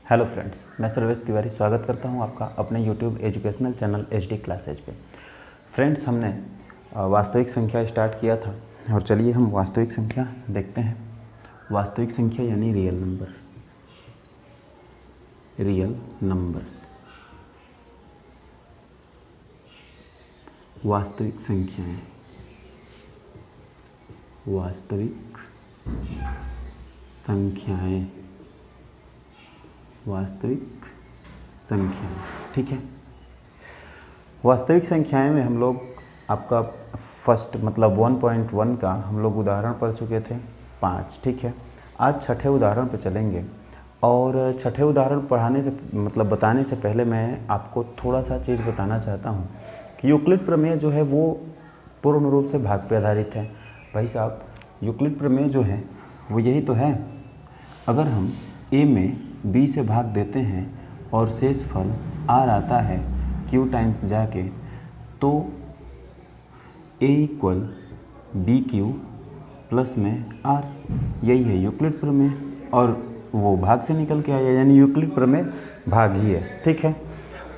Hello friends, मैं सर्वेश तिवारी स्वागत करता हूं आपका अपने YouTube educational channel HD classes पे। फ्रेंड्स, हमने वास्तविक संख्या स्टार्ट किया था और चलिए हम वास्तविक संख्या देखते हैं। वास्तविक संख्या यानी रियल नंबर, रियल नंबर्स, वास्तविक संख्याएं, वास्तविक संख्याएं, वास्तविक संख्याएं। ठीक है, वास्तविक संख्याएं में हम लोग आपका फर्स्ट मतलब 1.1 का हम लोग उदाहरण पढ़ चुके थे 5। ठीक है, आज छठे उदाहरण पर चलेंगे और छठे उदाहरण पढ़ाने से मतलब बताने से पहले मैं आपको थोड़ा सा चीज़ बताना चाहता हूँ कि यूक्लिड प्रमेय जो है वो पूर्ण रूप से भाग पे आधारित है। भाई साहब, यूक्लिड प्रमेय जो है वो यही तो है। अगर हम a में b से भाग देते हैं और शेष फल r आता है q टाइम्स जाके, तो a equal B Q plus में r, यही है यूक्लिड प्रमेय। और वो भाग से निकल के आया, यानी यूक्लिड प्रमेय भाग ही है। ठीक है,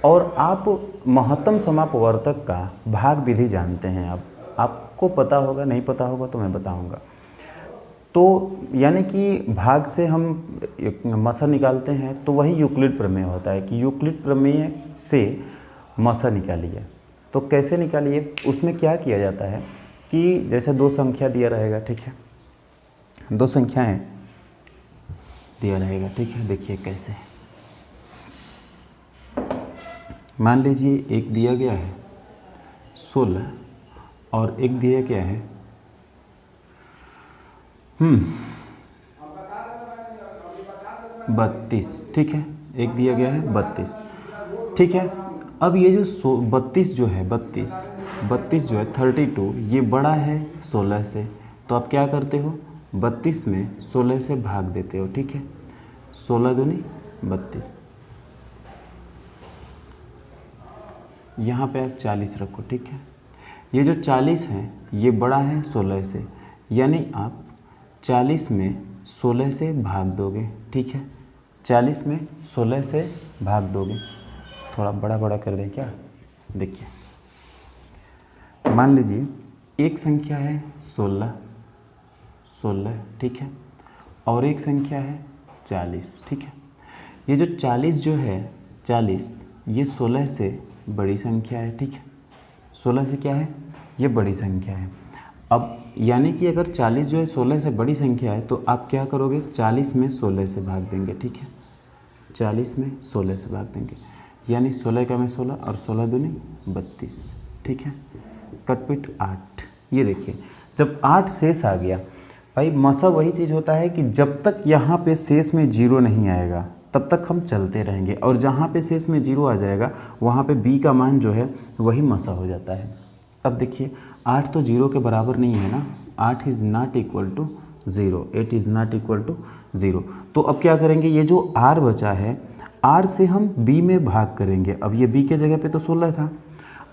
और आप महत्तम समापवर्तक का भाग विधि जानते हैं। अब आपको पता होगा, नहीं पता होगा तो मैं बताऊंगा। तो यानी कि भाग से हम मसा निकालते हैं तो वही यूक्लिड प्रमेय होता है कि यूक्लिड प्रमेय से मसा निकालिए। तो कैसे निकालिए, उसमें क्या किया जाता है कि जैसे दो संख्या दिया रहेगा। ठीक है, दो संख्याएं दिया रहेगा। ठीक है, देखिए कैसे। मान लीजिए एक दिया गया है 16 और एक दिया गया है 32। ठीक है, एक दिया गया है 32। ठीक है, अब ये जो 32 जो है 32 जो है 32, ये बड़ा है 16 से। तो आप क्या करते हो, 32 में 16 से भाग देते हो। ठीक है, 16 दूनी 32, यहाँ पे आप 40 रखो। ठीक है, ये जो 40 है ये बड़ा है 16 से, यानी आप 40 में 16 से भाग दोगे। ठीक है, 40 में 16 से भाग दोगे। थोड़ा बड़ा बड़ा कर दें क्या, देखिए। मान लीजिए एक संख्या है 16। ठीक है, और एक संख्या है 40। ठीक है, ये जो 40 जो है 40, ये 16 से बड़ी संख्या है। ठीक है, 16 से क्या है, ये बड़ी संख्या है। अब यानी कि अगर 40 जो है 16 से बड़ी संख्या है तो आप क्या करोगे, 40 में 16 से भाग देंगे। ठीक है, 40 में 16 से भाग देंगे, यानी 16 का में 16 और 16 दूनी 32। ठीक है, कटपिट 8। ये देखिए, जब 8 शेष आ गया, भाई मसा वही चीज़ होता है कि जब तक यहाँ पे शेष में 0 नहीं आएगा तब तक हम चलते रहेंगे, और जहाँ पे शेष में 0 आ जाएगा वहाँ पे b का मान जो है वही मसा हो जाता है। अब देखिए, 8 तो 0 के बराबर नहीं है ना, 8 is not equal to 0, 8 is not equal to 0। तो अब क्या करेंगे, ये जो r बचा है, r से हम b में भाग करेंगे। अब ये b के जगह पे तो 16 था,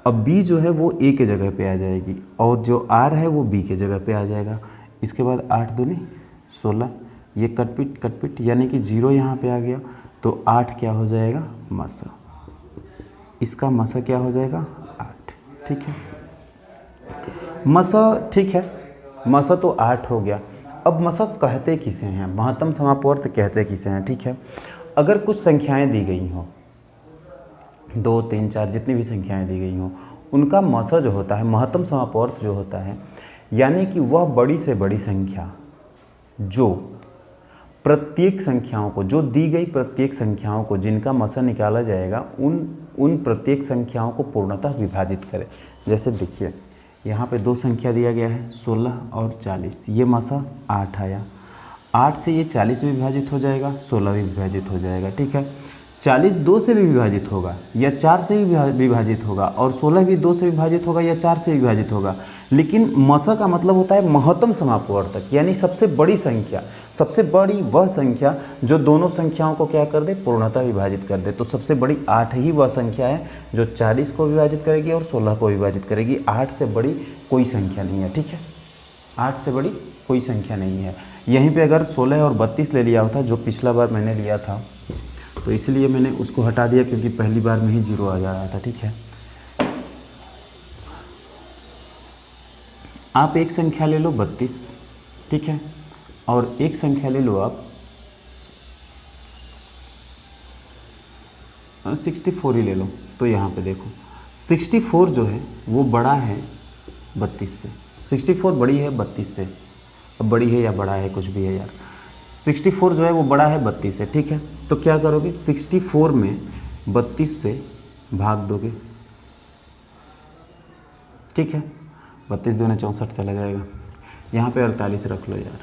अब b जो है वो a के जगह पे आ जाएगी और जो r है वो b के जगह पे आ जाएगा। इसके बाद 8 दूनी 16, ये कटपिट यानी कि 0 यहाँ पे आ गया, तो 8 क्या हो जाएगा, मसा। इसका मसा क्या हो जाएगा, 8। ठीक है, मसा। ठीक है, मसा तो 8 हो गया। अब मसा कहते किसे हैं, महत्तम समापवर्त कहते किसे हैं। ठीक है, अगर कुछ संख्याएं दी गई हों, 2, 3, 4 जितनी भी संख्याएं दी गई हों, उनका मसा जो होता है, महत्तम समापवर्त जो होता है, यानी कि वह बड़ी से बड़ी संख्या जो प्रत्येक संख्याओं को, जो दी गई प्रत्येक संख्याओं को जिनका मसा निकाला जाएगा, उन प्रत्येक संख्याओं को पूर्णतः विभाजित करे। जैसे देखिए, यहाँ पे दो संख्या दिया गया है 16 और 40, ये मसा 8 आया। 8 से ये 40 भी विभाजित हो जाएगा, 16 भी विभाजित हो जाएगा। ठीक है, 40 2 से भी विभाजित होगा या 4 से भी विभाजित होगा, और 16 भी 2 से विभाजित होगा या 4 से विभाजित होगा। लेकिन मसा का मतलब होता है महत्तम समापवर्तक, यानी सबसे बड़ी संख्या, सबसे बड़ी वह संख्या जो दोनों संख्याओं को क्या कर दे, पूर्णतः विभाजित कर दे। तो सबसे बड़ी 8 ही वह संख्या है जो 40 को विभाजित करेगी और 16 को विभाजित करेगी। 8 से बड़ी कोई संख्या नहीं है। ठीक है, 8 से बड़ी कोई संख्या नहीं है। यहीं पे अगर 16 और 32 ले लिया होता, जो पिछला बार मैंने लिया था, तो इसलिए मैंने उसको हटा दिया क्योंकि पहली बार में ही 0 आ जा रहा था। ठीक है, आप एक संख्या ले लो 32, ठीक है, और एक संख्या ले लो आप 64 ही ले लो। तो यहाँ पे देखो 64 जो है वो बड़ा है 32 से, 64 बड़ी है 32 से। अब बड़ी है या बड़ा है कुछ भी है यार, 64 जो है वो बड़ा है 32 से। ठीक है, तो क्या करोगे, 64 में 32 से भाग दोगे। ठीक है, 32 दूना 64 चला जाएगा। यहाँ पे 48 रख लो यार,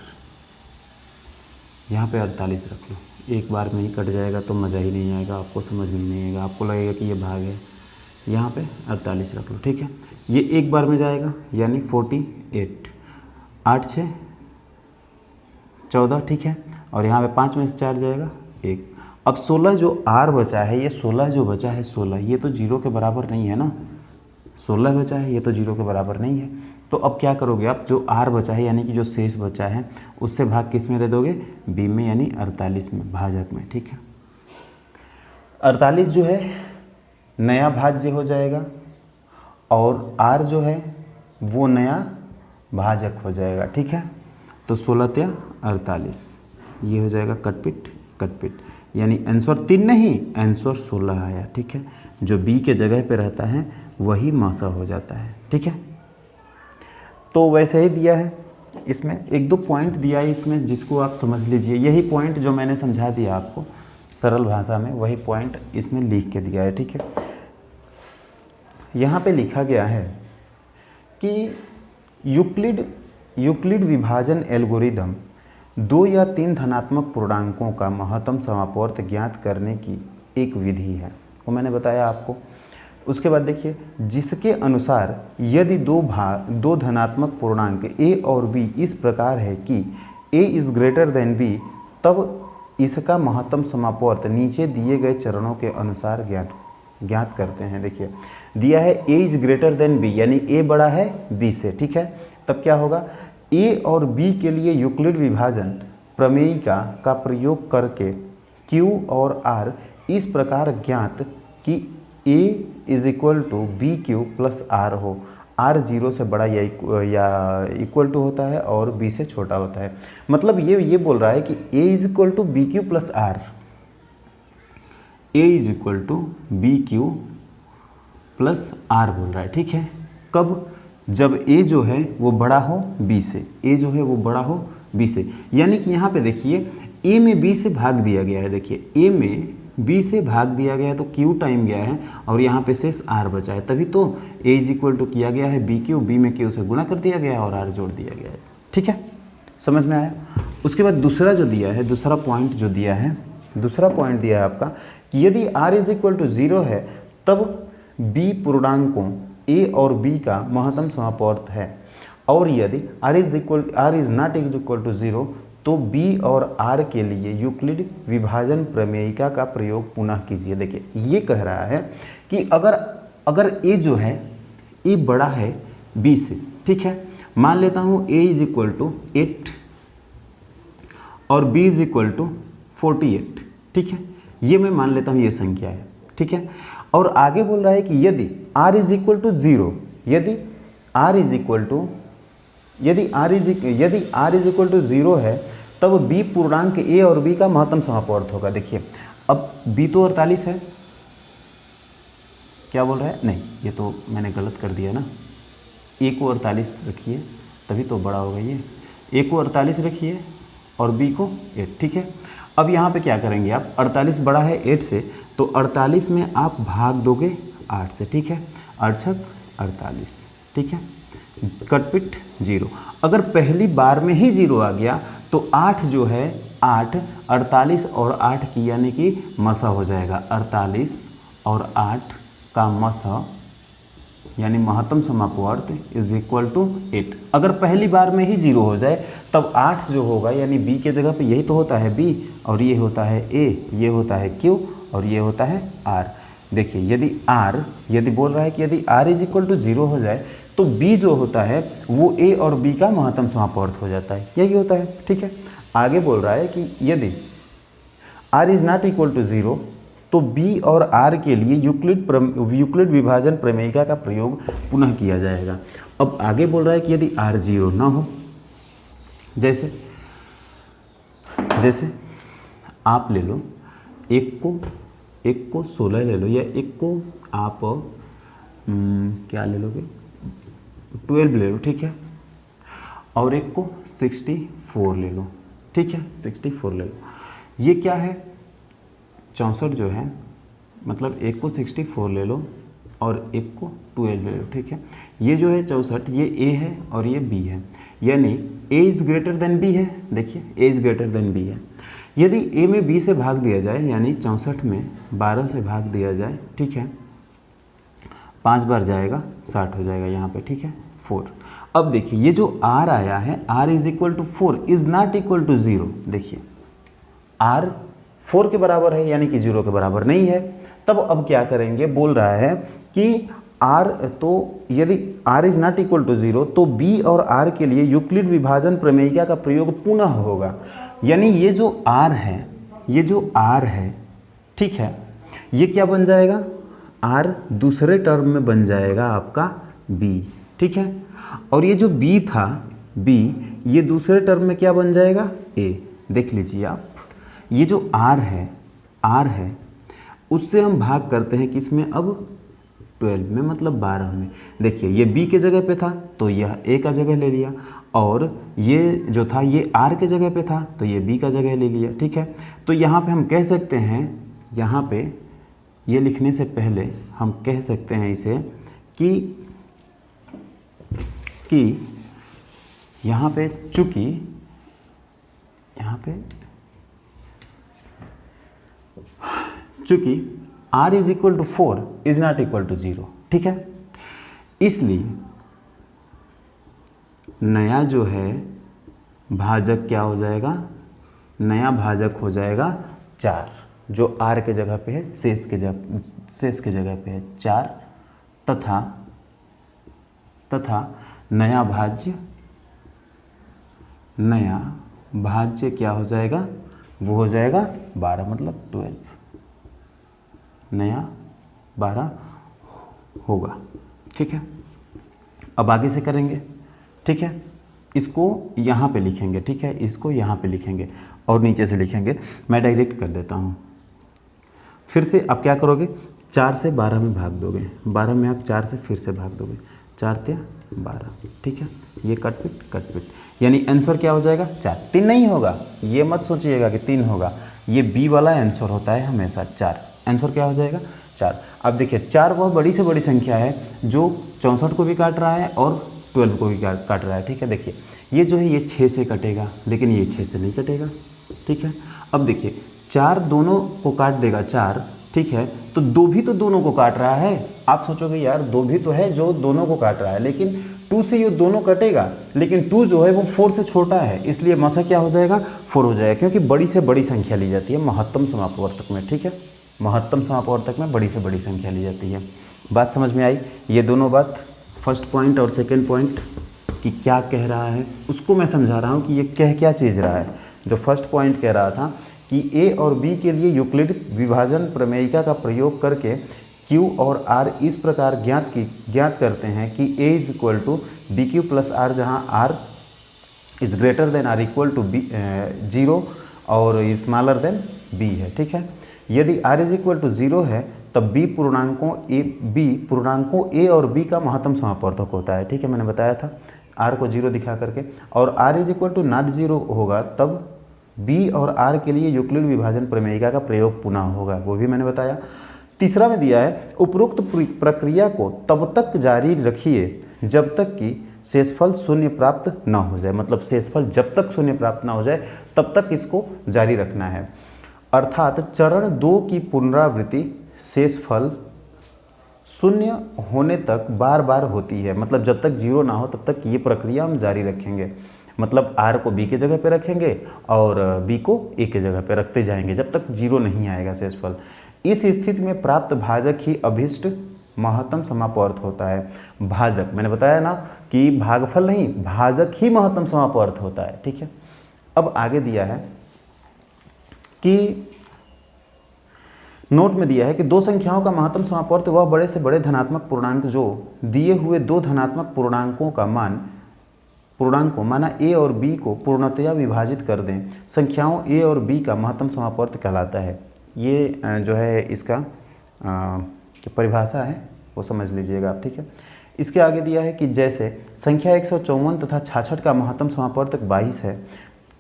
यहाँ पे 48 रख लो, एक बार में ही कट जाएगा तो मज़ा ही नहीं आएगा, आपको समझ में नहीं आएगा, आपको लगेगा कि ये भाग है। यहाँ पे 48 रख लो। ठीक है, ये एक बार में जाएगा यानी 48, 8 6 14। ठीक है, और यहाँ पे 5 में से 4 जाएगा 1। अब 16 जो r बचा है, ये 16 जो बचा है 16, ये तो 0 के बराबर नहीं है ना। 16 बचा है, ये तो 0 के बराबर नहीं है। तो अब क्या करोगे आप, जो r बचा है यानी कि जो शेष बचा है उससे भाग किस में दे दोगे, b में, यानी 48 में, भाजक में। ठीक है, 48 जो है नया भाज्य हो जाएगा और r जो है वो नया भाजक हो जाएगा। ठीक है, तो 16 त्या 48, ये हो जाएगा कटपिट कटपिट, यानी आंसर 3 नहीं, आंसर 16 आया। ठीक है, जो b के जगह पे रहता है वही मासा हो जाता है। ठीक है, तो वैसे ही दिया है इसमें, 1-2 पॉइंट दिया है इसमें जिसको आप समझ लीजिए। यही पॉइंट जो मैंने समझा दिया आपको सरल भाषा में, वही पॉइंट इसमें लिख के दिया है। ठीक है, यहाँ पे लिखा गया है कि यूक्लिड विभाजन एल्गोरिदम 2 या 3 धनात्मक पूर्णांकों का महत्तम समापवर्त ज्ञात करने की एक विधि है, वो मैंने बताया आपको। उसके बाद देखिए, जिसके अनुसार यदि दो धनात्मक पूर्णांक a और b इस प्रकार है कि a is greater then b, तब इसका महत्तम समापवर्त नीचे दिए गए चरणों के अनुसार ज्ञात करते हैं। देखिए दिया है a is greater then b, यानी a बड़ा है b से। ठीक है, तब क्या होगा, a और b के लिए यूक्लिड विभाजन प्रमेयिका का प्रयोग करके q और r इस प्रकार ज्ञात कि a is equal to B Q plus r हो। r 0 से बड़ा या इक्वल टू होता है और b से छोटा होता है। मतलब ये बोल रहा है कि a is equal to B Q plus r, a is equal to B Q plus r बोल रहा है। ठीक है, कब, जब a जो है वो बड़ा हो b से, a जो है वो बड़ा हो b से, यानी कि यहाँ पे देखिए a में b से भाग दिया गया है। देखिए a में b से भाग दिया गया है तो q टाइम गया है और यहाँ पे शेष r बचा है, तभी तो a इज इक्वल टू किया गया है b में q से गुणा कर दिया गया है और r जोड़ दिया गया है। ठीक है, समझ में आया। उसके बाद दूसरा जो दिया है, दूसरा पॉइंट जो दिया है, दूसरा पॉइंट दिया है आपका कि यदि r इज इक्वल टू 0 है तब b पूर्णांकों a और b का महत्तम समापवर्त है, और यदि r is not equal to 0 तो b और r के लिए यूक्लिड विभाजन प्रमेयिका का प्रयोग पुनः कीजिए। देखिए ये कह रहा है कि अगर a जो है, a बड़ा है b से। ठीक है, मान लेता हूँ a इज इक्वल टू 8 और b इज इक्वल टू 48। ठीक है, ये मैं मान लेता हूँ ये संख्या है। ठीक है, और आगे बोल रहा है कि यदि r इज इक्वल टू 0, यदि r इज इक्वल टू 0 है तब b पूर्णांक a और b का महत्तम समापवर्त होगा। देखिए अब b तो 48 है, क्या बोल रहा है, नहीं ये तो मैंने गलत कर दिया ना, a को 48 रखिए तभी तो बड़ा होगा ये, a को 48 रखिए और b को 8। ठीक है, अब यहाँ पे क्या करेंगे आप, 48 बड़ा है 8 से, तो 48 में आप भाग दोगे 8 से। ठीक है, 8 छक 48। ठीक है, कटपिट 0। अगर पहली बार में ही 0 आ गया तो 8 जो है 8, 48 और 8 की यानी कि मसा हो जाएगा। 48 और 8 का मसा यानी महत्तम समापवर्त इज इक्वल टू 8। अगर पहली बार में ही 0 हो जाए तब 8 जो होगा यानी b के जगह पे, यही तो होता है b और ये होता है a, ये होता है q और ये होता है r। देखिए यदि बोल रहा है कि यदि r इज इक्वल टू 0 हो जाए तो b जो होता है वो a और b का महत्तम समापवर्त हो जाता है, यही होता है। ठीक है, आगे बोल रहा है कि यदि r is not equal to 0 तो बी और आर के लिए यूक्लिड विभाजन प्रमेयिका का प्रयोग पुनः किया जाएगा। अब आगे बोल रहा है कि यदि आर 0 ना हो, जैसे आप ले लो एक को 16 ले लो, या एक को आप क्या ले लोगे 12 ले लो, ठीक है, और एक को 64 ले लो, ठीक है, 64 ले लो। ये क्या है 64 जो है, मतलब एक को 64 ले लो और एक को 12 ले लो, ठीक है। ये जो है 64 ये ए है और ये बी है, यानी A is greater than B है। देखिए A is greater than B है। यदि ए में बी से भाग दिया जाए, यानी 64 में 12 से भाग दिया जाए, ठीक है, 5 बार जाएगा 60 हो जाएगा यहाँ पे, ठीक है, 4। अब देखिए ये जो r आया है, r is equal to 4 is not equal to 0। देखिए r 4 के बराबर है, यानी कि 0 के बराबर नहीं है। तब अब क्या करेंगे, बोल रहा है कि r, तो यदि r is not equal to 0 तो b और r के लिए यूक्लिड विभाजन प्रमेयिका का प्रयोग पुनः होगा। यानी ये जो r है, ठीक है, ये क्या बन जाएगा, r दूसरे टर्म में बन जाएगा आपका b, ठीक है, और ये जो b था b, ये दूसरे टर्म में क्या बन जाएगा a। देख लीजिए आप, ये जो r है उससे हम भाग करते हैं किसमें, अब 12 में, मतलब 12 में। देखिए ये b के जगह पे था तो यह a का जगह ले लिया, और ये जो था ये r के जगह पे था तो ये b का जगह ले लिया, ठीक है। तो यहाँ पे हम कह सकते हैं, यहाँ पे ये लिखने से पहले हम कह सकते हैं इसे कि यहाँ पे चूँकि r is equal to 4 is not equal to 0, ठीक है, इसलिए नया जो है भाजक क्या हो जाएगा, नया भाजक हो जाएगा 4, जो r के जगह पे है, शेष के जगह पे है 4, तथा नया भाज्य क्या हो जाएगा, वो हो जाएगा 12, मतलब 12, नया 12 होगा, ठीक है। अब आगे से करेंगे, ठीक है, इसको यहाँ पे लिखेंगे, ठीक है, इसको यहाँ पे लिखेंगे और नीचे से लिखेंगे। मैं डायरेक्ट कर देता हूँ। फिर से आप क्या करोगे, 4 से 12 में भाग दोगे, 12 में आप 4 से फिर से भाग दोगे, 4 × 12, ठीक है, ये कटपिट, यानी आंसर क्या हो जाएगा 4। 3 नहीं होगा, ये मत सोचिएगा कि 3 होगा, ये बी वाला आंसर होता है हमेशा 4। आंसर क्या हो जाएगा 4। अब देखिए 4 वह बड़ी से बड़ी संख्या है जो 64 को भी काट रहा है और 12 को भी काट रहा है, ठीक है। देखिए ये जो है ये 6 से कटेगा, लेकिन ये 6 से नहीं कटेगा, ठीक है। अब देखिए 4 दोनों को काट देगा 4, ठीक है, तो 2 भी तो दोनों को काट रहा है। आप सोचोगे यार 2 भी तो है जो दोनों को काट रहा है, लेकिन 2 से ये दोनों कटेगा, लेकिन 2 जो है वो 4 से छोटा है, इसलिए मसा क्या हो जाएगा 4 हो जाएगा, क्योंकि बड़ी से बड़ी संख्या ली जाती है महत्तम समापवर्तक में, ठीक है। महत्तम समापवर्तक में बड़ी से बड़ी संख्या ली जाती है। बात समझ में आई? ये दोनों बात, फर्स्ट पॉइंट और सेकंड पॉइंट कि क्या कह रहा है उसको मैं समझा रहा हूँ कि ये कह क्या चीज़ रहा है। जो फर्स्ट पॉइंट कह रहा था कि ए और बी के लिए यूक्लिड विभाजन प्रमेयिका का प्रयोग करके क्यू और आर इस प्रकार ज्ञात करते हैं कि A is equal to B Q plus R, जहाँ R is greater than or equal to B 0 और स्मॉलर देन बी है, ठीक है। यदि r इज इक्वल टू 0 है तब b पूर्णांकों a और b का महत्तम समापवर्तक होता है, ठीक है, मैंने बताया था r को 0 दिखा करके। और r is equal to not 0 होगा तब b और r के लिए यूक्लिड विभाजन प्रमेयिका का प्रयोग पुनः होगा, वो भी मैंने बताया। तीसरा में दिया है उपरोक्त प्रक्रिया को तब तक जारी रखिए जब तक कि शेषफल शून्य प्राप्त न हो जाए, मतलब शेषफल जब तक शून्य प्राप्त न हो जाए तब तक इसको जारी रखना है। अर्थात चरण 2 की पुनरावृत्ति शेषफल शून्य होने तक बार बार होती है, मतलब जब तक 0 ना हो तब तक ये प्रक्रिया हम जारी रखेंगे। मतलब r को b के जगह पे रखेंगे और b को a के जगह पे रखते जाएंगे जब तक 0 नहीं आएगा शेषफल। इस स्थिति में प्राप्त भाजक ही अभीष्ट महत्तम समापवर्त होता है। भाजक मैंने बताया ना कि भागफल नहीं, भाजक ही महत्तम समापवर्त होता है, ठीक है। अब आगे दिया है कि नोट में दिया है कि दो संख्याओं का महत्तम समापवर्त वह बड़े से बड़े धनात्मक पूर्णांक जो दिए हुए दो धनात्मक पूर्णांकों का पूर्णांक को माना a और b को पूर्णतया विभाजित कर दें, संख्याओं a और b का महत्तम समापवर्त कहलाता है। ये जो है इसका परिभाषा है वो समझ लीजिएगा आप, ठीक है। इसके आगे दिया है कि जैसे संख्या 154 तथा 66 का महत्तम समापवर्तक 22 है,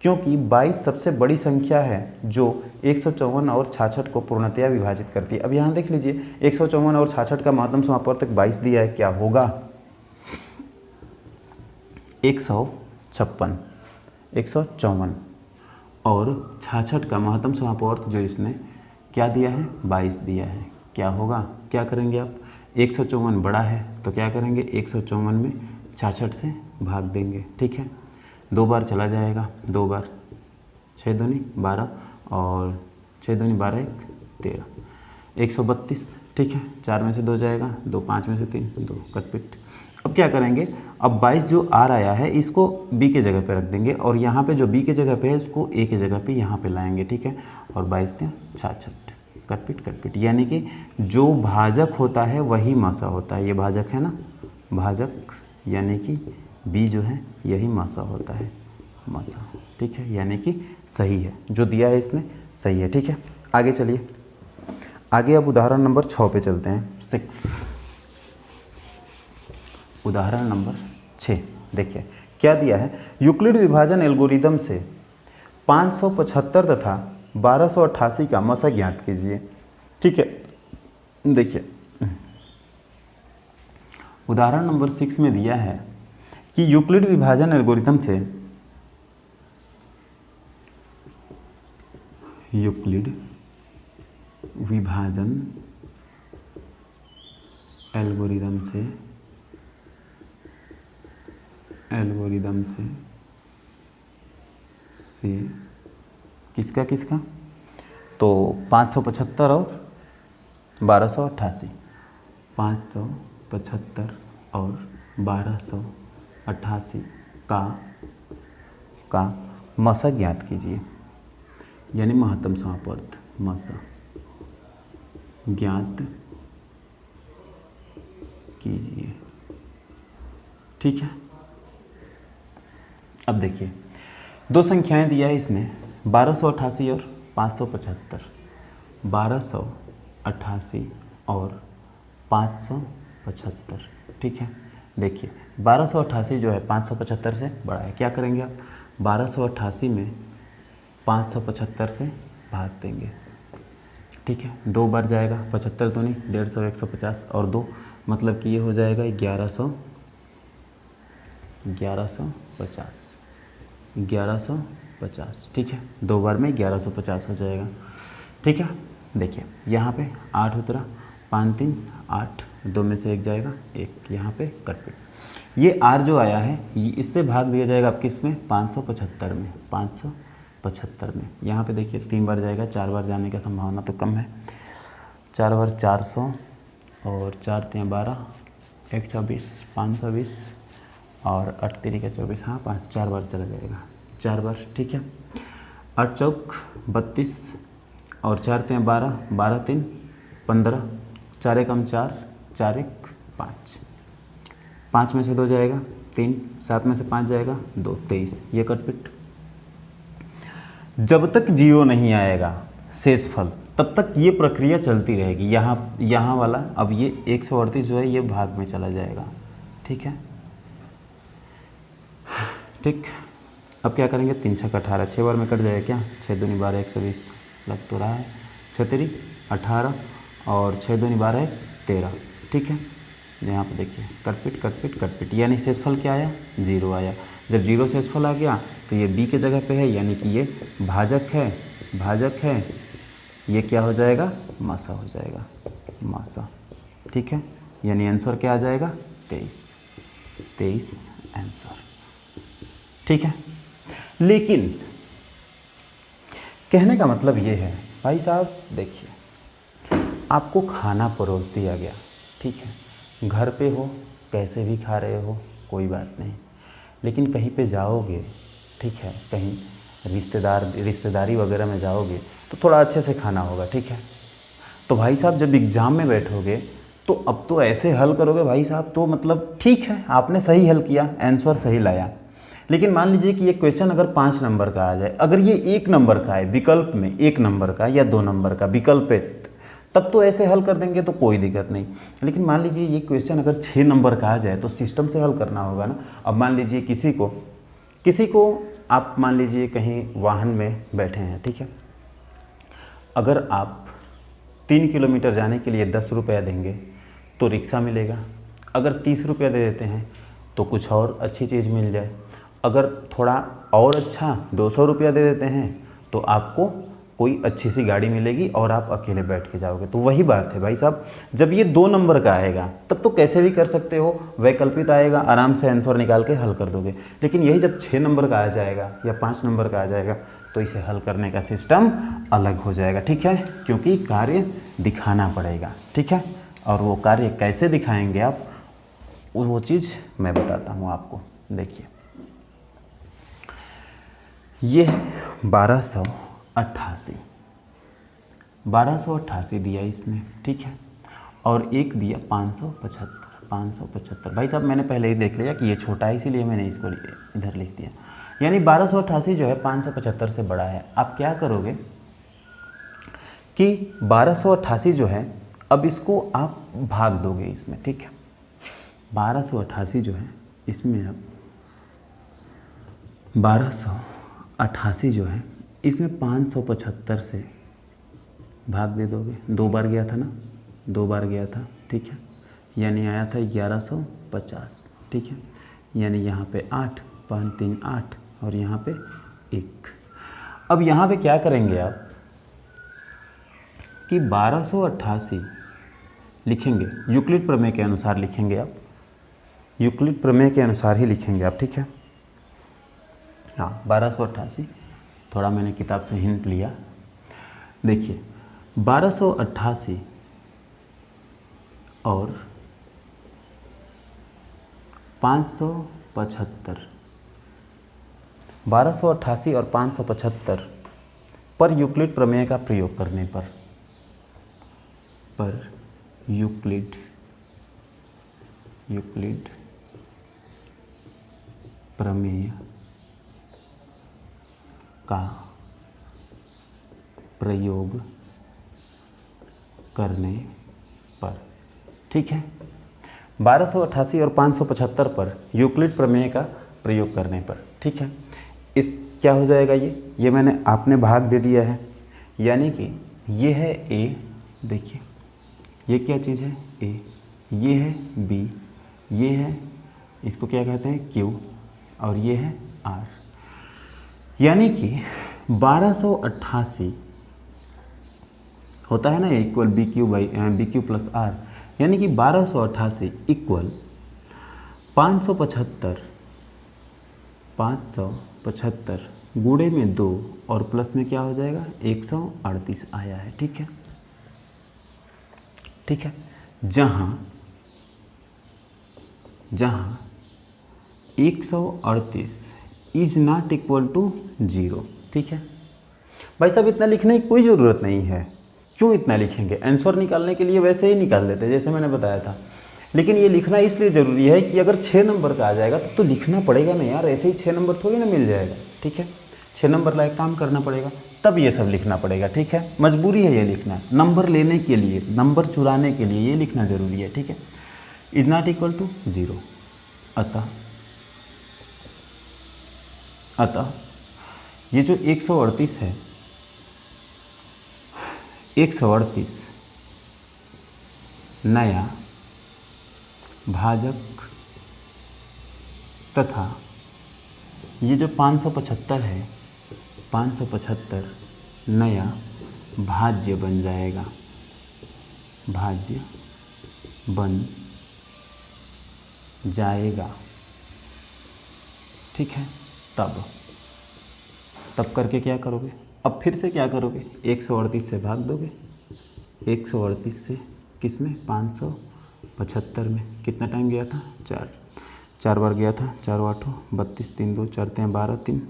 क्योंकि 22 सबसे बड़ी संख्या है जो 154 और 66 को पूर्णतया विभाजित करती है। अब यहाँ देख लीजिए 154 और 66 का महत्तम समापवर्तक 22 दिया है, क्या होगा 156, 154 और 66 का महत्तम समापवर्त जो इसने क्या दिया है 22 दिया है, क्या होगा, क्या करेंगे आप 154 बड़ा है तो क्या करेंगे 154 में 66 से भाग देंगे, ठीक है। 2 बार चला जाएगा, 2 बार 6 दूनी 12 और 6 दूनी 12 1 13, 132, ठीक है। 4 में से 2 जाएगा, 2 5 में से 3 2 कटपिट। अब क्या करेंगे, अब 22 जो आर आया है इसको बी के जगह पे रख देंगे और यहाँ पे जो बी के जगह पे है उसको ए के जगह पे यहाँ पे लाएंगे, ठीक है। और 22 × 66 कटपिट कटपिट, यानी कि जो भाजक होता है वही मासा होता है। ये भाजक है ना, भाजक, यानी कि बी जो है यही मासा होता है, मासा, ठीक है, यानी कि सही है, जो दिया है इसने सही है, ठीक है। आगे चलिए, आगे अब उदाहरण नंबर 6 पे चलते हैं, 6। उदाहरण नंबर 6 देखिए क्या दिया है, यूक्लिड विभाजन एल्गोरिदम से 575 तथा 1288 का मसा ज्ञात कीजिए, ठीक है। देखिए उदाहरण नंबर 6 में दिया है कि यूक्लिड विभाजन एल्गोरिदम से यूक्लिड विभाजन एल्गोरिदम से किसका तो 575 और 1288, 575 और 1288 का मसा ज्ञात कीजिए, यानी महत्तम समापवर्त मसा ज्ञात कीजिए, ठीक है। अब देखिए दो संख्याएं दिया है इसने 1288 और 575, 1288 और 575, ठीक है। देखिए 1288 जो है 575 से बड़ा है, क्या करेंगे आप 1288 में 575 से भाग देंगे, ठीक है। 2 बार जाएगा, 75 तो नहीं, 150 150 और 2 मतलब कि ये हो जाएगा 1150, ठीक है। 2 बार में 1150 हो जाएगा, ठीक है। देखिए यहाँ पे 8 उतरा, 5 3 8, 2 में से 1 जाएगा 1, यहाँ पे कटपिट। ये r जो आया है ये इससे भाग दिया जाएगा आपके इसमें 575 में, 575 में। यहाँ पे देखिए 3 बार जाएगा, 4 बार जाने का संभावना तो कम है, 4 बार 400 और 4 3 12, 1 24, 520 और 8 3 का 24, हाँ 4 बार चला जाएगा, 4 बार, ठीक है। 8 चौक 32 और 4 3 12, 12 3 15, 4 1 4, 4 1 5, 5 में से 2 जाएगा 3, 7 में से 5 जाएगा 2, 23, ये कटपिट। जब तक 0 नहीं आएगा शेषफल तब तक ये प्रक्रिया चलती रहेगी। यहाँ वाला अब ये 138 जो है ये भाग में चला जाएगा, ठीक है, ठीक। अब क्या करेंगे 3 6 18, 6 बार में कट जाएगा क्या, 6 दूनी 12 120 लग तो रहा है, 6 3 18 और 6 दूनी 12 13, ठीक है। यहाँ पे देखिए कटपिट कटपिट कटपिट, यानी शेषफल क्या आया 0 आया। जब 0 शेषफल आ गया तो ये b के जगह पे है, यानी कि ये भाजक है, ये क्या हो जाएगा मासा हो जाएगा, मासा, ठीक है। यानी आंसर क्या आ जाएगा 23 आंसर, ठीक है। लेकिन कहने का मतलब ये है भाई साहब, देखिए आपको खाना परोस दिया गया, ठीक है, घर पे हो कैसे भी खा रहे हो कोई बात नहीं, लेकिन कहीं पे जाओगे, ठीक है, कहीं रिश्तेदारी वगैरह में जाओगे तो थोड़ा अच्छे से खाना होगा, ठीक है। तो भाई साहब जब एग्ज़ाम में बैठोगे तो अब तो ऐसे हल करोगे भाई साहब, तो मतलब ठीक है आपने सही हल किया, आंसर सही लाया। लेकिन मान लीजिए कि ये क्वेश्चन अगर 5 नंबर का आ जाए, अगर ये 1 नंबर का है विकल्प में, 1 नंबर का या 2 नंबर का विकल्प है, तब तो ऐसे हल कर देंगे तो कोई दिक्कत नहीं। लेकिन मान लीजिए ये क्वेश्चन अगर 6 नंबर का आ जाए तो सिस्टम से हल करना होगा ना। अब मान लीजिए किसी को आप मान लीजिए कहीं वाहन में बैठे हैं, ठीक है, अगर आप 3 किलोमीटर जाने के लिए 10 रुपया देंगे तो रिक्शा मिलेगा, अगर 30 रुपया दे देते हैं तो कुछ और अच्छी चीज़ मिल जाए, अगर थोड़ा और अच्छा 200 रुपया दे देते हैं तो आपको कोई अच्छी सी गाड़ी मिलेगी और आप अकेले बैठ के जाओगे। तो वही बात है भाई साहब, जब ये 2 नंबर का आएगा तब तो कैसे भी कर सकते हो, वैकल्पिक आएगा, आराम से आंसर निकाल के हल कर दोगे। लेकिन यही जब 6 नंबर का आ जाएगा या 5 नंबर का आ जाएगा तो इसे हल करने का सिस्टम अलग हो जाएगा, ठीक है, क्योंकि कार्य दिखाना पड़ेगा, ठीक है। और वो कार्य कैसे दिखाएंगे आप, वो चीज़ मैं बताता हूँ आपको। देखिए ये है 1288 दिया इसने, ठीक है, और एक दिया 575। भाई साहब मैंने पहले ही देख लिया कि ये छोटा है, इसीलिए मैंने इसको इधर लिख दिया। यानी 1288 जो है 575 से बड़ा है। आप क्या करोगे कि 1288 जो है, अब इसको आप भाग दोगे इसमें, ठीक है। 1288 जो है इसमें अब 1288 जो है इसमें 575 से भाग दे दोगे। 2 बार गया था ना, 2 बार गया था, ठीक है, यानी आया था 1150, ठीक है। यानी यहाँ पे 8, 5 3 8 और यहाँ पे 1। अब यहाँ पे क्या करेंगे आप कि 1288 लिखेंगे, यूक्लिड प्रमेय के अनुसार लिखेंगे आप, यूक्लिड प्रमेय के अनुसार ही लिखेंगे आप, ठीक है। हाँ 1288, थोड़ा मैंने किताब से हिंट लिया। देखिए 1288 और 575, 1288 और 575 पर यूक्लिड प्रमेय का प्रयोग करने पर यूक्लिड प्रमेय का प्रयोग करने पर, ठीक है, 1288 और 575 पर यूक्लिड प्रमेय का प्रयोग करने पर, ठीक है। इस क्या हो जाएगा, ये मैंने आपने भाग दे दिया है, यानी कि ये है ए, देखिए ये क्या चीज़ है ए, ये है बी, ये है, इसको क्या कहते हैं क्यू, और ये है आर। यानी कि 1288 होता है ना equal B Q plus R, यानी कि 1288 इक्वल 575 गुणे में 2 और प्लस में क्या हो जाएगा 138 आया है, ठीक है, ठीक है। जहाँ 138 इज नॉट इक्वल टू 0, ठीक है। भाई साहब इतना लिखने की कोई ज़रूरत नहीं है, क्यों इतना लिखेंगे, आंसर निकालने के लिए वैसे ही निकाल देते जैसे मैंने बताया था। लेकिन ये लिखना इसलिए ज़रूरी है कि अगर 6 नंबर का आ जाएगा तो लिखना पड़ेगा ना यार, ऐसे ही 6 नंबर थोड़ी ना मिल जाएगा, ठीक है। 6 नंबर लायक काम करना पड़ेगा, तब ये सब लिखना पड़ेगा, ठीक है। मजबूरी है ये लिखना, नंबर लेने के लिए, नंबर चुराने के लिए ये लिखना ज़रूरी है, ठीक है। इज नॉट इक्वल टू 0, अतः ये जो 138 है, 138 नया भाजक तथा ये जो 575 है, 575 नया भाज्य बन जाएगा, भाज्य बन जाएगा, ठीक है। तब करके क्या करोगे, अब फिर से क्या करोगे, 138 से भाग दोगे, 138 से किस में 575 में, कितना टाइम गया था 4 बार गया था, 4 8 32, 3 2 4 3 12 3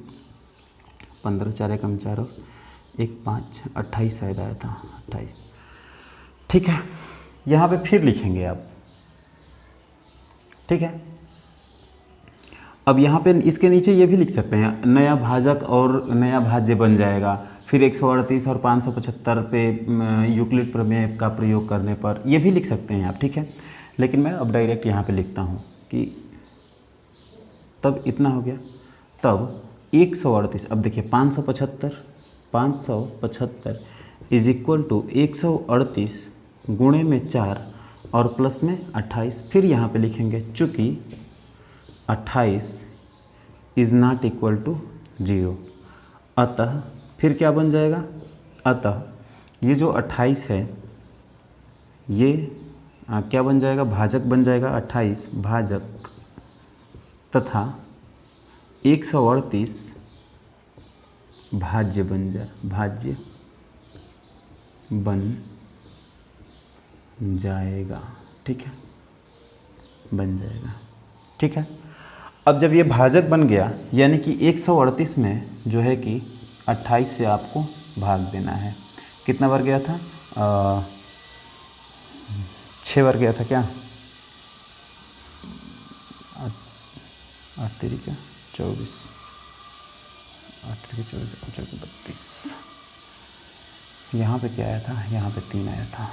15 4 एकम 4 और 1 5 28 शायद आया था, 28 ठीक है, यहाँ पे फिर लिखेंगे आप, ठीक है। अब यहाँ पे इसके नीचे ये भी लिख सकते हैं, नया भाजक और नया भाज्य बन जाएगा, फिर 138 और 575 पे यूक्लिड प्रमेय का प्रयोग करने पर, ये भी लिख सकते हैं आप, ठीक है। लेकिन मैं अब डायरेक्ट यहाँ पे लिखता हूँ कि तब इतना हो गया, तब 138, अब देखिए 575 इज इक्वल टू 138 गुणे में 4 और प्लस में 28, फिर यहाँ पे लिखेंगे चूँकि 28 इज़ नॉट इक्वल टू 0, अतः फिर क्या बन जाएगा, अतः ये जो 28 है ये क्या बन जाएगा, भाजक बन जाएगा, 28 भाजक तथा 138 भाज्य बन जाएगा, ठीक है, बन जाएगा, ठीक है। अब जब ये भाजक बन गया, यानी कि 138 में जो है कि 28 से आपको भाग देना है, कितना बार गया था, 6 बार गया था क्या, 8 तरीका 24, 8 तरीके 24, 32, यहाँ पे क्या आया था, यहाँ पे 3 आया था,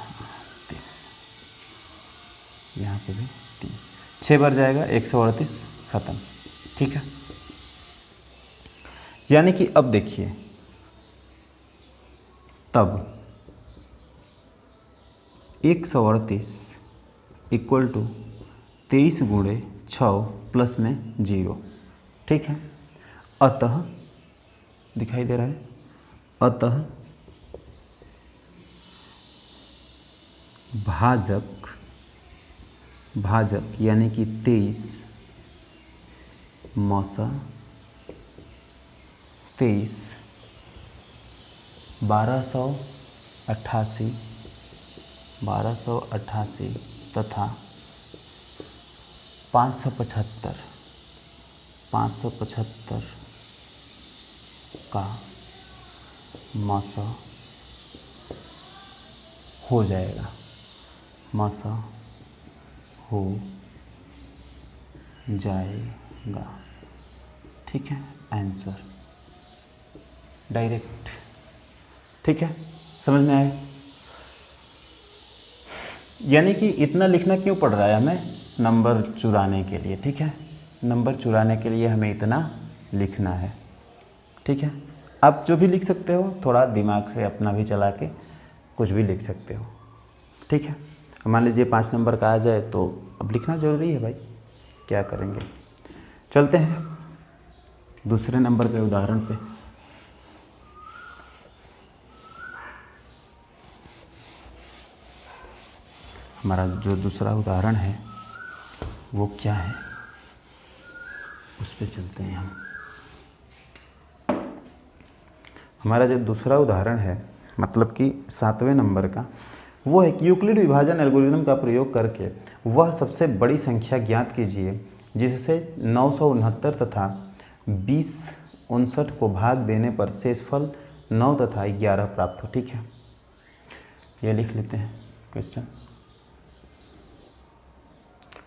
3, यहाँ पे भी 3, 6 बार जाएगा, 138 ख़त्म, ठीक है। यानी कि अब देखिए, तब 138 इक्वल टू 23 गुणे 6 प्लस में 0, ठीक है। अतः दिखाई दे रहा है, अतः भाजक यानी कि 23 मौसा 23 1288 तथा 575 का मौसा हो जाएगा, मौसा हो जाएगा, ठीक है, आंसर डायरेक्ट, ठीक है, समझ में आया। यानी कि इतना लिखना क्यों पड़ रहा है हमें, नंबर चुराने के लिए, ठीक है, नंबर चुराने के लिए हमें इतना लिखना है, ठीक है। आप जो भी लिख सकते हो, थोड़ा दिमाग से अपना भी चला के कुछ भी लिख सकते हो, ठीक है। मान लीजिए 5 नंबर का आ जाए तो अब लिखना ज़रूरी है भाई, क्या करेंगे। चलते हैं दूसरे नंबर पे, उदाहरण पे। हमारा जो दूसरा उदाहरण है वो क्या है, उस पे चलते हैं हम। हमारा जो दूसरा उदाहरण है, मतलब कि 7वें नंबर का, वो है कि यूक्लिड विभाजन एल्गोरिथम का प्रयोग करके वह सबसे बड़ी संख्या ज्ञात कीजिए जिससे 969 तथा 2059 को भाग देने पर शेषफल 9 तथा 11 प्राप्त हो, ठीक है। ये लिख लेते हैं क्वेश्चन।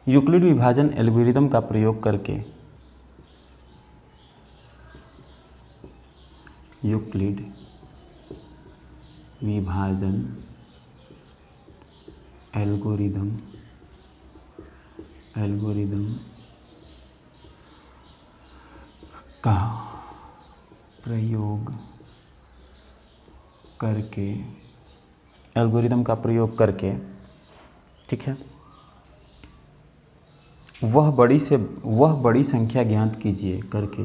यूक्लिड विभाजन एल्गोरिथम का प्रयोग करके यूक्लिड विभाजन एल्गोरिथम का प्रयोग करके, ठीक है, वह बड़ी संख्या ज्ञात कीजिए करके,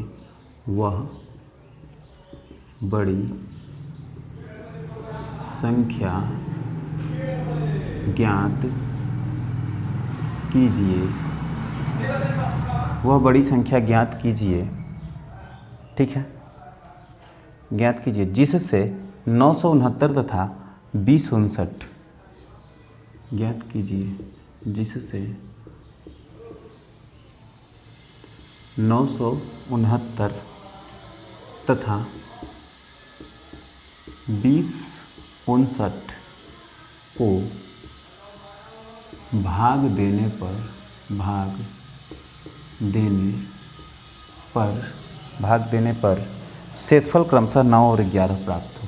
वह बड़ी संख्या ज्ञात कीजिए, वह बड़ी संख्या ज्ञात कीजिए, ठीक है, ज्ञात कीजिए जिससे 969 तथा 2059 ज्ञात कीजिए जिससे 969 तथा 2059 को भाग देने पर शेषफल क्रमशः 9 और 11 प्राप्त हो।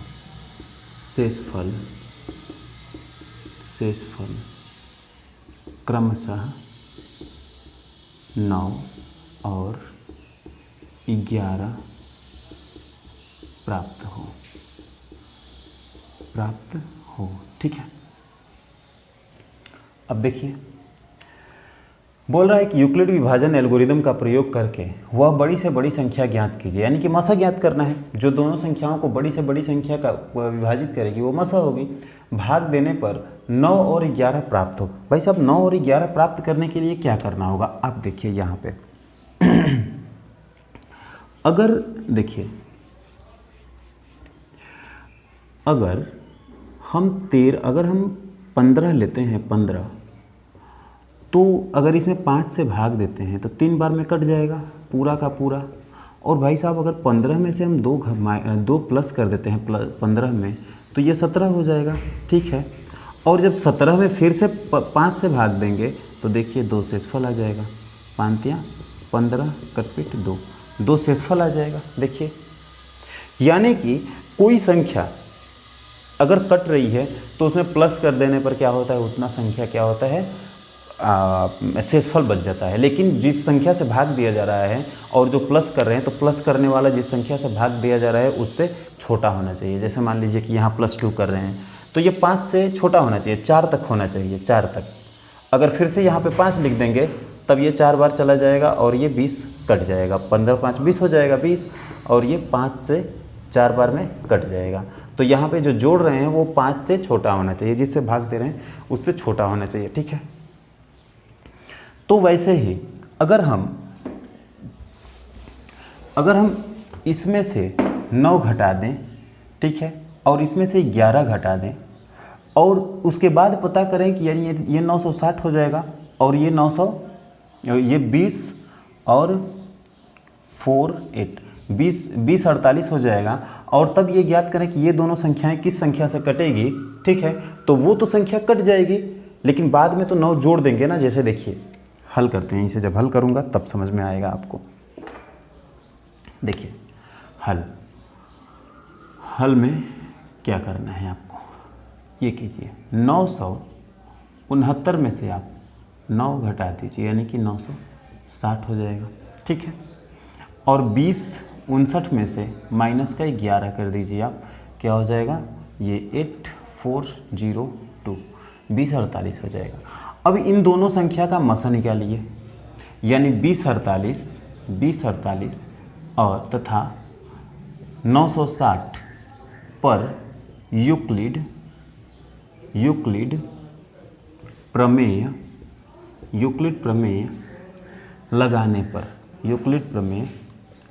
शेषफल क्रमशः 9 और 11 प्राप्त हो। ठीक है। अब देखिए, बोल रहा है कि यूक्लिड विभाजन एल्गोरिदम का प्रयोग करके वह बड़ी से बड़ी संख्या ज्ञात कीजिए, यानी कि मसा ज्ञात करना है। जो दोनों संख्याओं को बड़ी से बड़ी संख्या का विभाजित करेगी वो मसा होगी। भाग देने पर 9 और 11 प्राप्त हो। भाई साहब 9 और 11 प्राप्त करने के लिए क्या करना होगा? आप देखिए यहाँ पे अगर देखिए, अगर हम 15 लेते हैं 15, तो अगर इसमें 5 से भाग देते हैं तो 3 बार में कट जाएगा पूरा का पूरा। और भाई साहब अगर 15 में से हम 2 प्लस कर देते हैं 15 में, तो ये 17 हो जाएगा। ठीक है। और जब 17 में फिर से 5 से भाग देंगे तो देखिए 2 शेषफल आ जाएगा। 5 या 15 कटपिट 2 शेषफल आ जाएगा। देखिए, यानी कि कोई संख्या अगर कट रही है तो उसमें प्लस कर देने पर क्या होता है, उतना संख्या क्या होता है, शेषफल बच जाता है। लेकिन जिस संख्या से भाग दिया जा रहा है और जो प्लस कर रहे हैं, तो प्लस करने वाला जिस संख्या से भाग दिया जा रहा है उससे छोटा होना चाहिए। जैसे मान लीजिए कि यहाँ +2 कर रहे हैं तो ये 5 से छोटा होना चाहिए, 4 तक होना चाहिए, 4 तक। अगर फिर से यहाँ पे 5 लिख देंगे तब ये 4 बार चला जाएगा और ये 20 कट जाएगा। 15 5 20 हो जाएगा 20, और ये 5 से 4 बार में कट जाएगा। तो यहाँ पे जो जोड़ रहे हैं वो 5 से छोटा होना चाहिए, जिससे भाग दे रहे हैं उससे छोटा होना चाहिए। ठीक है। तो वैसे ही अगर हम इसमें से 9 घटा दें, ठीक है, और इसमें से 11 घटा दें, और उसके बाद पता करें कि यानी ये 960 हो जाएगा, और ये 20 और 4 8 20 48 हो जाएगा। और तब ये ज्ञात करें कि ये दोनों संख्याएं किस संख्या से कटेगी। ठीक है। तो वो तो संख्या कट जाएगी, लेकिन बाद में तो 9 जोड़ देंगे ना। जैसे देखिए, हल करते हैं इसे, जब हल करूँगा तब समझ में आएगा आपको। देखिए, हल में क्या करना है आपको, ये कीजिए। 969 में से आप 9 घटा दीजिए, यानी कि 960 हो जाएगा। ठीक है। और 2059 में से माइनस का 11 कर दीजिए आप, क्या हो जाएगा, ये 8402 2048 हो जाएगा। अब इन दोनों संख्या का मसा निकालिए, यानी 2048 और तथा 960 पर यूक्लिड प्रमेय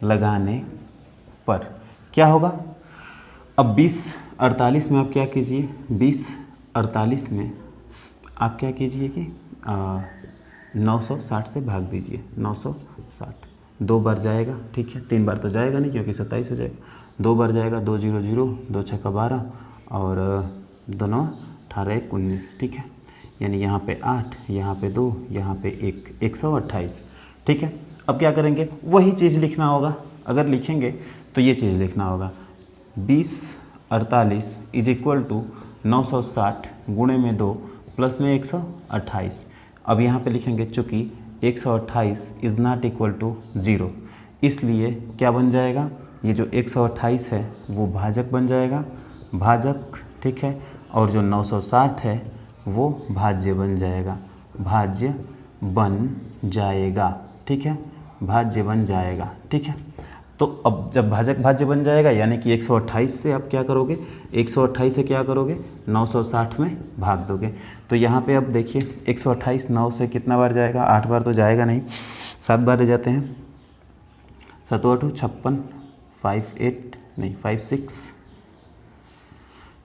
लगाने पर क्या होगा। अब 2048 में आप क्या कीजिए, 2048 में आप क्या कीजिए कि 960 से भाग दीजिए। 960 2 बार जाएगा, ठीक है, 3 बार तो जाएगा नहीं क्योंकि 27 हो जाएगा। 2 बार जाएगा, 2 0 0, 2 6 12 और 2 9 18 1 19। ठीक है। यानी यहाँ पे 8, यहाँ पे 2, यहाँ पे 1, 128। ठीक है। अब क्या करेंगे, वही चीज़ लिखना होगा। अगर लिखेंगे तो ये चीज़ लिखना होगा, 2048 = 960 गुणे में 2 प्लस में 128। अब यहाँ पे लिखेंगे चूँकि 128 इज़ नॉट इक्वल टू 0, इसलिए क्या बन जाएगा, ये जो 128 है वो भाजक बन जाएगा, भाजक। ठीक है। और जो 960 है वो भाज्य बन जाएगा, भाज्य बन जाएगा। ठीक है, भाज्य बन जाएगा। ठीक है। तो अब जब भाजक भाज्य बन जाएगा, यानी कि 128 से आप क्या करोगे, 128 से क्या करोगे, 960 में भाग दोगे। तो यहाँ पे अब देखिए 128 9 से कितना बार जाएगा, 8 बार तो जाएगा नहीं, 7 बार ले जाते हैं। 7 8 56, 5 8 नहीं 5 6,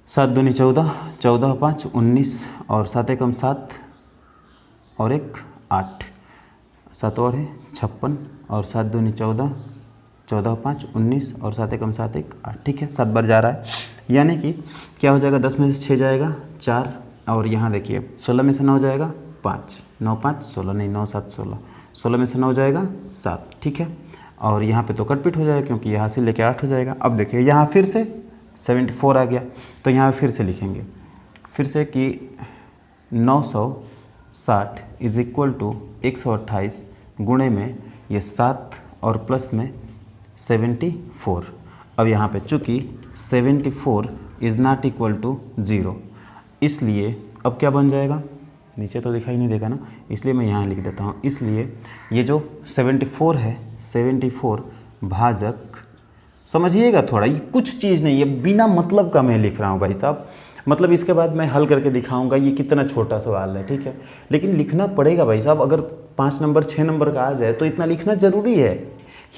7 2 14, 14 5 19 और 7 1 7 और 1 8, 7 और है 56 और 7 2 14, 14 5 19 और 7 1 7 1 8। ठीक है, 7 बार जा रहा है, यानी कि क्या हो जाएगा, 10 में से 6 जाएगा 4, और यहाँ देखिए 16 में से 9 जाएगा 5, 9 5 16 नहीं 9 7 16, 16 में से 9 जाएगा 7, ठीक है। और यहाँ पे तो कटपिट हो जाएगा क्योंकि यहाँ से लेके 8 हो जाएगा। अब देखिए यहाँ फिर से 74 आ गया, तो यहाँ फिर से लिखेंगे फिर से कि 960 इज इक्वल टू 128 गुणे में ये 7 और प्लस में 74। अब यहाँ पे चूँकि 74 इज़ नॉट इक्वल टू 0, इसलिए अब क्या बन जाएगा, नीचे तो दिखाई नहीं देगा ना, इसलिए मैं यहाँ लिख देता हूँ। इसलिए ये जो 74 है, 74 भाजक, समझिएगा थोड़ा, ये कुछ चीज़ नहीं है, बिना मतलब का मैं लिख रहा हूँ भाई साहब। मतलब इसके बाद मैं हल करके दिखाऊंगा, ये कितना छोटा सवाल है, ठीक है, लेकिन लिखना पड़ेगा भाई साहब। अगर 5 नंबर 6 नंबर का आ जाए तो इतना लिखना ज़रूरी है,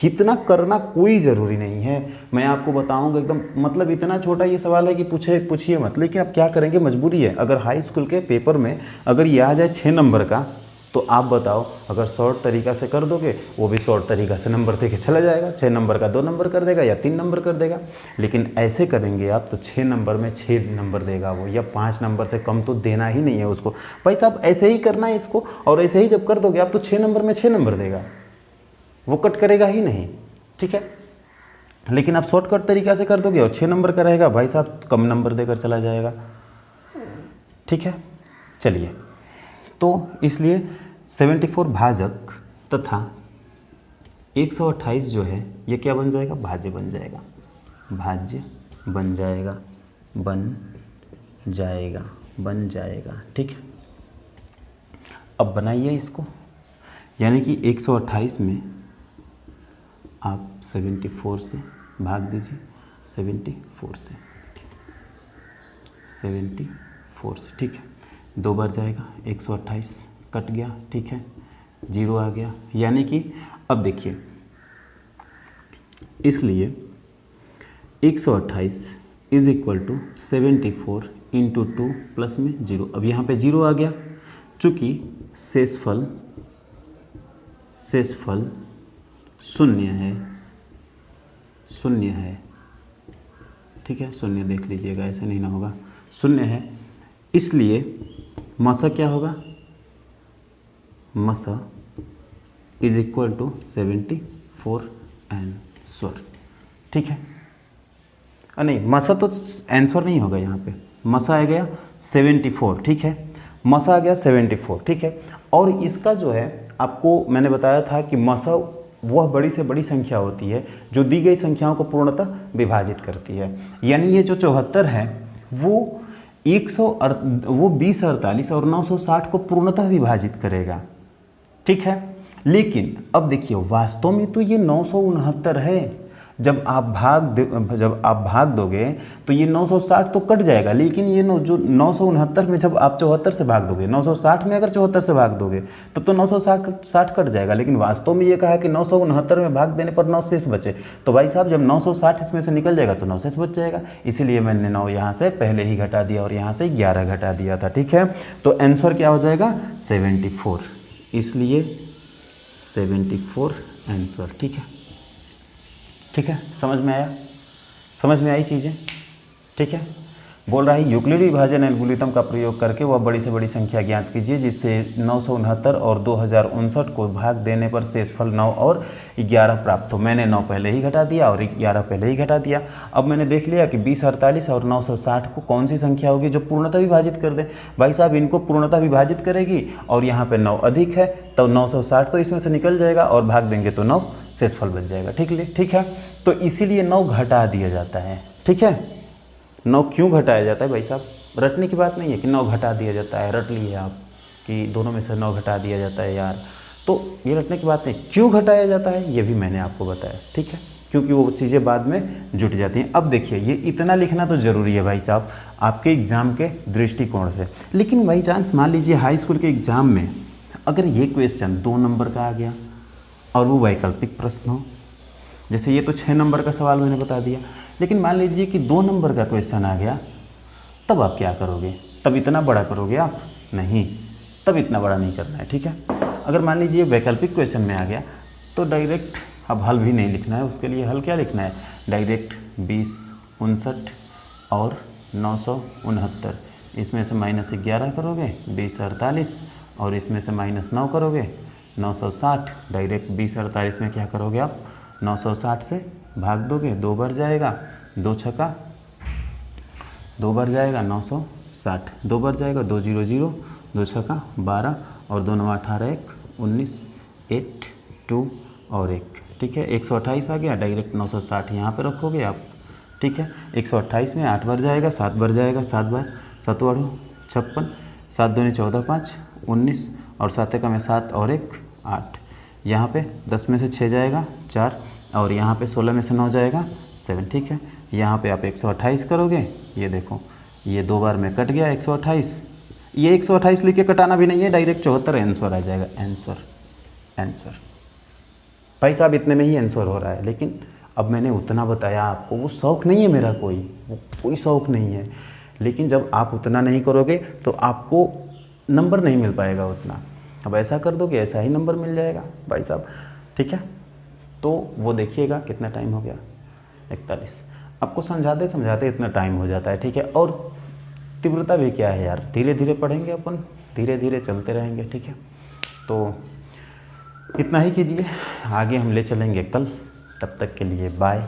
इतना करना कोई ज़रूरी नहीं है। मैं आपको बताऊंगा एकदम, मतलब इतना छोटा ये सवाल है कि पूछिए मत, लेकिन अब क्या करेंगे, मजबूरी है। अगर हाई स्कूल के पेपर में अगर ये आ जाए 6 नंबर का, तो आप बताओ, अगर शॉर्ट तरीका से कर दोगे, वो भी शॉर्ट तरीका से नंबर दे के चला जाएगा, 6 नंबर का 2 नंबर कर देगा या 3 नंबर कर देगा। लेकिन ऐसे करेंगे आप तो 6 नंबर में 6 नंबर देगा वो, या 5 नंबर से कम तो देना ही नहीं है उसको भाई साहब। ऐसे ही करना है इसको, और ऐसे ही जब कर दोगे आप तो 6 नंबर में 6 नंबर देगा, वो कट करेगा ही नहीं, ठीक है। लेकिन आप शॉर्टकट तरीका से कर दोगे और 6 नंबर का रहेगा भाई साहब, कम नंबर देकर चला जाएगा, ठीक है। चलिए, तो इसलिए 74 भाजक तथा 128 जो है ये क्या बन जाएगा, भाज्य बन जाएगा, भाज्य बन जाएगा, बन जाएगा, ठीक है। अब बनाइए इसको, यानी कि 128 में आप 74 से भाग दीजिए, 74 से, 74 से, ठीक है। 2 बार जाएगा, 128 कट गया, ठीक है, 0 आ गया। यानी कि अब देखिए, इसलिए 128 is equal to 74 into 2 plus में 0। अब यहाँ पे 0 आ गया, चूँकि शेषफल शून्य है, ठीक है, शून्य देख लीजिएगा, ऐसे नहीं ना होगा, शून्य है। इसलिए मसा क्या होगा, मसा इज इक्वल टू 74 आंसर, ठीक है। नहीं, मसा तो आंसर नहीं होगा, यहाँ पे मसा आ गया 74, ठीक है, मसा आ गया 74, ठीक है। और इसका जो है, आपको मैंने बताया था कि मसा वह बड़ी से बड़ी संख्या होती है जो दी गई संख्याओं को पूर्णतः विभाजित करती है। यानी ये जो 74 है वो 20, 48 और 960 को पूर्णतः विभाजित करेगा, ठीक है। लेकिन अब देखिए, वास्तव में तो ये 969 है। जब आप भाग दोगे तो ये 960 तो कट जाएगा, लेकिन ये जो 969 में जब आप 74 से भाग दोगे, 960 में अगर 74 से भाग दोगे तो 960 कट जाएगा। लेकिन वास्तव में ये कहा है कि 969 में भाग देने पर 9 शेष बचे, तो भाई साहब जब 960 इसमें से निकल जाएगा तो 9 शेष बच जाएगा। इसीलिए मैंने 9 यहाँ से पहले ही घटा दिया और यहाँ से 11 घटा दिया था, ठीक है। तो आंसर क्या हो जाएगा, 74, इसलिए 74 आंसर, ठीक है, ठीक है। समझ में आया, समझ में आई चीज़ें, ठीक है। बोल रहा है यूक्लिडी विभाजन एल्गोरिथम का प्रयोग करके वह बड़ी से बड़ी संख्या ज्ञात कीजिए जिससे 969 और 2059 को भाग देने पर शेषफल 9 और 11 प्राप्त हो। मैंने 9 पहले ही घटा दिया और 11 पहले ही घटा दिया। अब मैंने देख लिया कि 20, 48 और 960 को कौन सी संख्या होगी जो पूर्णतः विभाजित कर दे। भाई साहब इनको पूर्णतः विभाजित करेगी और यहाँ पर 9 अधिक है तो 960 तो इसमें से निकल जाएगा और भाग देंगे तो 9 शेषफल बच जाएगा, ठीक है। तो इसीलिए 9 घटा दिया जाता है, ठीक है। 9 क्यों घटाया जाता है भाई साहब, रटने की बात नहीं है कि 9 घटा दिया जाता है, रट लिए आप कि दोनों में से 9 घटा दिया जाता है यार, तो ये रटने की बात नहीं। क्यों घटाया जाता है ये भी मैंने आपको बताया, ठीक है, क्योंकि वो चीज़ें बाद में जुट जाती हैं। अब देखिए, ये इतना लिखना तो ज़रूरी है भाई साहब आपके एग्ज़ाम के दृष्टिकोण से। लेकिन बाई चांस मान लीजिए हाई स्कूल के एग्ज़ाम में अगर ये क्वेश्चन 2 नंबर का आ गया और वो वैकल्पिक प्रश्न हो, जैसे ये तो 6 नंबर का सवाल मैंने बता दिया, लेकिन मान लीजिए कि 2 नंबर का क्वेश्चन आ गया, तब आप क्या करोगे, तब इतना बड़ा करोगे आप, नहीं, तब इतना बड़ा नहीं करना है, ठीक है। अगर मान लीजिए वैकल्पिक क्वेश्चन में आ गया तो डायरेक्ट अब हल भी नहीं लिखना है, उसके लिए हल क्या लिखना है, डायरेक्ट 20, 59 और 969, इसमें से -11 करोगे, 20, 48 और इसमें से -9 करोगे 960, डायरेक्ट 2048 में क्या करोगे आप 960 से भाग दोगे, 2 बार जाएगा, 2 छक्का 2 बार जाएगा 960, 2 बार जाएगा 2 0 0, 2 छक्का 12 और 2 9 18 1 19 8 2 और 1, ठीक है। 128 आ गया, डायरेक्ट 960 यहाँ पे रखोगे आप, ठीक है। 128 में 8 बार जाएगा, 7 बार जाएगा, 7 बार 7 8 56, 7 2 14 5 19 और 7 1 में 7 और 1 8, यहाँ पे 10 में से 6 जाएगा 4 और यहाँ पे 16 में से 9 जाएगा 7, ठीक है। यहाँ पे आप 128 करोगे, ये देखो ये 2 बार में कट गया 128, ये 128 लिख के कटाना भी नहीं है, डायरेक्ट 74 आंसर आ जाएगा। आंसर भाई साहब इतने में ही आंसर हो रहा है, लेकिन अब मैंने उतना बताया आपको, वो शौक़ नहीं है मेरा, कोई शौक़ नहीं है, लेकिन जब आप उतना नहीं करोगे तो आपको नंबर नहीं मिल पाएगा उतना। अब ऐसा कर दोगे ऐसा ही नंबर मिल जाएगा भाई साहब, ठीक है। तो वो देखिएगा कितना टाइम हो गया 41, आपको समझाते समझाते इतना टाइम हो जाता है, ठीक है। और तीव्रता भी क्या है यार, धीरे धीरे पढ़ेंगे अपन, धीरे धीरे चलते रहेंगे, ठीक है। तो इतना ही कीजिए, आगे हम ले चलेंगे कल, तब तक के लिए बाय।